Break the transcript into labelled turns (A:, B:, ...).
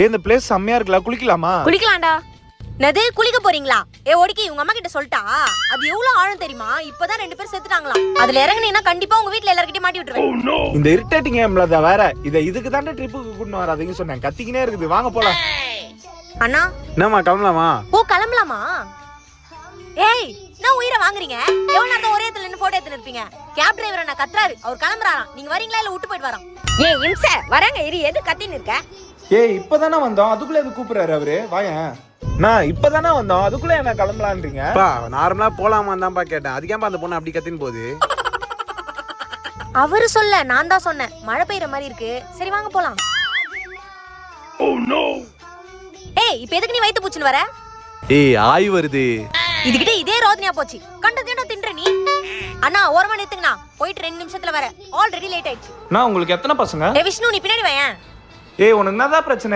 A: இந்த பிளேஸ் செம்மையா இருக்குல, குளிக்கலாமா?
B: குளிக்கலாம்டா. நது குளிக்க போறீங்களா? ஒடிக்கி உங்க அம்மா கிட்ட சொல்லிட்டா? அது எவ்வளவு ஆழம் தெரியுமா? இப்பதான் 2 பேர் செத்துட்டாங்களாம். அதுல இறங்குனீங்கன்னா கண்டிப்பா உங்க வீட்ல எல்லார்கிட்டயும் மாட்டி விட்டுருவேன்.
A: இந்த இரிட்டேட்டிங் கேம்ல வேற இதுக்கு தாண்ட ட்ரிப்புக்கு கூட்டிட்டு வராதீங்க சொன்னேன். கத்திக்கினே இருக்குது. வாங்க போலாம்.
B: அண்ணா
A: என்னம்மா கிளம்பலாமா?
B: ஓ கிளம்பலாமா? ஏய் நான் உயிரை வாங்குறீங்க. எவ்வளவு நேரம் ஒரே இடத்துல நின்னு போட்டோ எடுத்து நிற்பீங்க? கேப் டிரைவர் அண்ணா கத்துறாரு. அவர் கிளம்புறாராம். நீங்க வரீங்களா இல்ல விட்டு போயிட்டு வரோம்?
C: ஏய் இம்ச வரங்க இரு, எது கத்தின்னு இருக்க?
A: இப்பதானே வந்தோம், அதுக்குள்ள எது கூப்பிடுறாரு அவரு? வாயேன். நான் இப்பதானே வந்தோம், அதுக்குள்ள என்ன கிளம்பலான்றீங்க?
D: நார்மலா போலாமா தான்ப்பா கேட்டேன். அதுக்கேப்பா அந்த பொண்ணு அப்படி கத்தின்னு போகுது?
B: அவரு சொல்ல, நான் தான் சொன்னேன். மழை பெய்யற மாதிரி இருக்கு, சரி வாங்க போலாம். ஏய் இப்ப எதுக்கு நீ வயித்து பூச்சின்னு வர?
D: ஆய் வருது.
B: இதுகிட்ட இதே ரோதனையா போச்சு. கண்டதேடா தின்ற நீ. அண்ணா ஓரமா நிறுத்துங்கண்ணா, போயிட்டு 2 நிமிஷத்துல வர. ஆல்ரெடி லேட் ஆயிடுச்சு.
A: நான் உங்களுக்கு எத்தனை பசங்க?
B: விஷ்ணு நீ பின்னாடி வாயேன்.
A: உனக்கு என்னதான் பிரச்சனை?